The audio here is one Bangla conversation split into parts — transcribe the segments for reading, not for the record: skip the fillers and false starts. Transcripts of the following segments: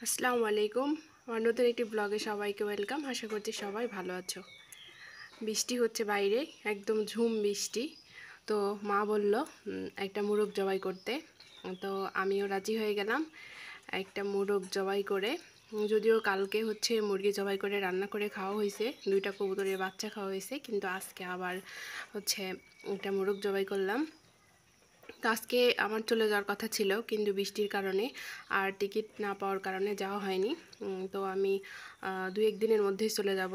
আসসালামু আলাইকুম। আমার নতুন একটি ব্লগে সবাইকে ওয়েলকাম। আশা করছি সবাই ভালো আছো। বৃষ্টি হচ্ছে বাইরে, একদম ঝুম বৃষ্টি। তো মা বলল একটা মোরগ জবাই করতে। তো আমিও রাজি হয়ে গেলাম একটা মোরগ জবাই করে। যদিও কালকে হচ্ছে মুরগি জবাই করে রান্না করে খাওয়া হয়েছে, 2টা কবুতরের বাচ্চা খাওয়া হয়েছে, কিন্তু আজকে আবার হচ্ছে একটা মোরগ জবাই করলাম। তো আজকে আমার চলে যাওয়ার কথা ছিল, কিন্তু বৃষ্টির কারণে আর টিকিট না পাওয়ার কারণে যাওয়া হয়নি। তো আমি 2-1 দিনের মধ্যেই চলে যাব।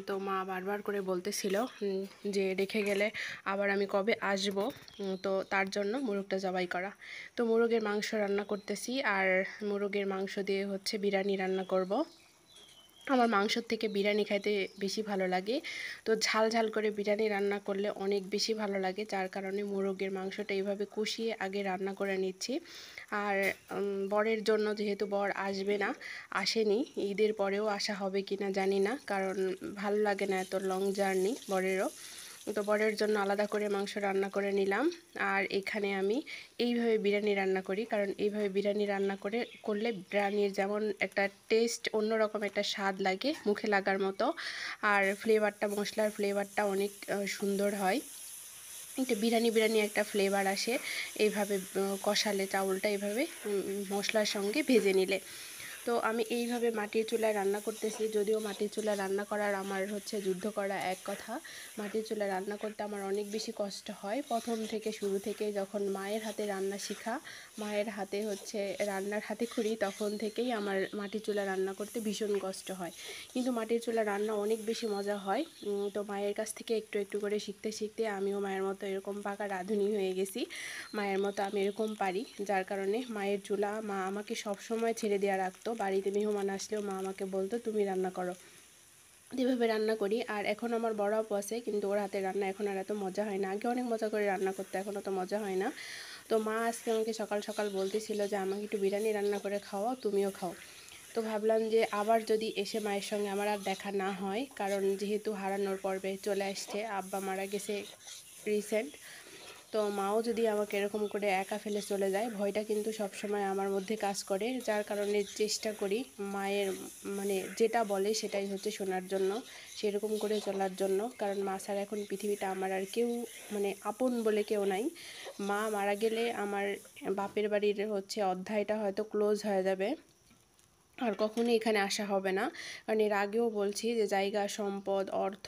তো মা বারবার করে বলতেছিল যে রেখে গেলে আবার আমি কবে আসব। তো তার জন্য মোরগটা জবাই করা। তো মোরগের মাংস রান্না করতেছি, আর মোরগের মাংস দিয়ে হচ্ছে বিরিয়ানি রান্না করব। আমার মাংসর থেকে বিরিয়ানি খাইতে বেশি ভালো লাগে। তো ঝাল ঝাল করে বিরিয়ানি রান্না করলে অনেক বেশি ভালো লাগে, যার কারণে মোরগের মাংসটা এইভাবে কষিয়ে আগে রান্না করে নিচ্ছি। আর বরের জন্য, যেহেতু বর আসবে না, আসেনি, ঈদের পরেও আসা হবে কি না জানি না, কারণ ভালো লাগে না এত লং জার্নি বরেরও। তো বরের জন্য আলাদা করে মাংস রান্না করে নিলাম। আর এখানে আমি এইভাবে বিরিয়ানি রান্না করি, কারণ এইভাবে বিরিয়ানি রান্না করলে বিরিয়ানির যেমন একটা টেস্ট, অন্যরকম একটা স্বাদ লাগে, মুখে লাগার মতো। আর ফ্লেভারটা, মশলার ফ্লেভারটা অনেক সুন্দর হয়। একটা বিরিয়ানি একটা ফ্লেভার আসে এইভাবে কষালে, চাউলটা এইভাবে মশলার সঙ্গে ভেজে নিলে। তো আমি এইভাবে মাটির চুলায় রান্না করতেছি। যদিও মাটির চুলায় রান্না করার আমার হচ্ছে যুদ্ধ করা এক কথা, মাটির চুলায় রান্না করতে আমার অনেক বেশি কষ্ট হয়। প্রথম থেকে, শুরু থেকে যখন মায়ের হাতে রান্না শেখা, মায়ের হাতে হচ্ছে রান্নার হাতে খড়ি, তখন থেকেই আমার মাটির চুলায় রান্না করতে ভীষণ কষ্ট হয়। কিন্তু মাটির চুলায় রান্না অনেক বেশি মজা হয়। তো মায়ের কাছ থেকে একটু একটু করে শিখতে শিখতে আমিও মায়ের মতো এরকম পাকা রাঁধুনি হয়ে গেছি। মায়ের মতো আমি এরকম পারি, যার কারণে মায়ের চুলা মা আমাকে সব সময় ছেড়ে দেওয়া রাখতো। বাড়িতে মেহমান আসলেও মা আমাকে বলতো তুমি রান্না করো। এভাবে রান্না করি। আর এখন আমার বড় আপু আছে, কিন্তু ওর হাতের রান্না এখন আর এত মজা হয় না। আগে অনেক মজা করে রান্না করতে, এখন অত মজা হয় না। তো মা আজকে আমাকে সকাল সকাল বলতেছিল যে আমাকে একটু বিরিয়ানি রান্না করে খাওয়াও, তুমিও খাও। তো ভাবলাম যে আবার যদি এসে মায়ের সঙ্গে আমার আর দেখা না হয়, কারণ যেহেতু হারানোর পর্বে চলে আসছে, আব্বা মারা গেছে রিসেন্ট। তো মাও যদি আমাকে এরকম করে একা ফেলে চলে যায়, ভয়টা কিন্তু সবসময় আমার মধ্যে কাজ করে, যার কারণে চেষ্টা করি মায়ের মানে যেটা বলে সেটাই হচ্ছে শোনার জন্য, সেরকম করে চলার জন্য। কারণ মা ছাড়া এখন পৃথিবীটা আমার আর কেউ, মানে আপন বলে কেউ নাই। মা মারা গেলে আমার বাপের বাড়ির হচ্ছে অধ্যায়টা হয়তো ক্লোজ হয়ে যাবে, আর কখনোই এখানে আসা হবে না। কারণ এর আগেও বলছি যে জায়গা, সম্পদ, অর্থ,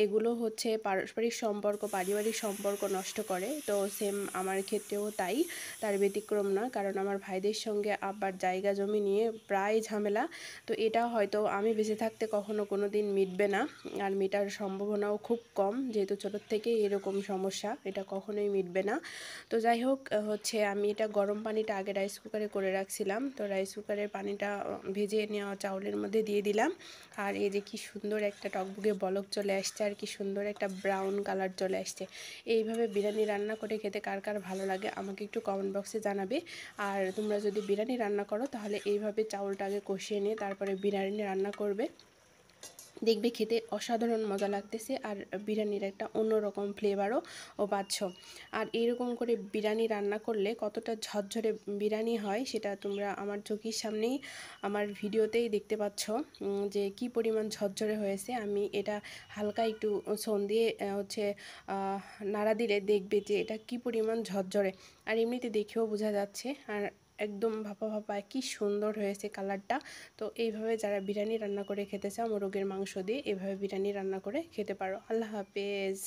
এগুলো হচ্ছে পারস্পরিক সম্পর্ক, পারিবারিক সম্পর্ক নষ্ট করে। তো সেম আমার ক্ষেত্রেও তাই, তার ব্যতিক্রম না। কারণ আমার ভাইদের সঙ্গে আবার জায়গা জমি নিয়ে প্রায় ঝামেলা। তো এটা হয়তো আমি বেঁচে থাকতে কখনো কোনো দিন মিটবে না, আর মেটার সম্ভাবনাও খুব কম, যেহেতু ছোটোর থেকেই এরকম সমস্যা, এটা কখনোই মিটবে না। তো যাই হোক, হচ্ছে আমি এটা গরম পানিটা আগে রাইস কুকারে করে রাখছিলাম। তো রাইস কুকারের পানিটা ভেজে নেওয়া চাউলের মধ্যে দিয়ে দিলাম। আর এই যে কি সুন্দর একটা টকবগে বলক চলে আসছে, আর কি সুন্দর একটা ব্রাউন কালার চলে আসছে। এইভাবে বিরিয়ানি রান্না করে খেতে কার কার ভালো লাগে আমাকে একটু কমেন্ট বক্সে জানাবে। আর তোমরা যদি বিরিয়ানি রান্না করো, তাহলে এইভাবে চাউলটা আগে কষিয়ে নিয়ে তারপরে বিরিয়ানি রান্না করবে, দেখবে খেতে অসাধারণ মজা লাগতেছে। আর বিরিয়ানির একটা অন্যরকম ফ্লেভারও পাচ্ছ। আর এইরকম করে বিরিয়ানি রান্না করলে কতটা ঝরঝরে বিরিয়ানি হয়, সেটা তোমরা আমার চোখের সামনেই, আমার ভিডিওতেই দেখতে পাচ্ছ যে কি পরিমাণ ঝরঝরে হয়েছে। আমি এটা হালকা একটু ছন দিয়ে হচ্ছে নাড়া দিলে দেখবে যে এটা কি পরিমাণ ঝরঝরে। আর এমনিতে দেখেও বোঝা যাচ্ছে, আর একদম ভাপা ভাপা কি সুন্দর হয়েছে কালারটা। তো এইভাবে যারা বিরিয়ানি রান্না করে খেতে চাও মোরগের মাংস দিয়ে, এভাবে বিরিয়ানি রান্না করে খেতে পারো। আল্লাহ হাফেজ।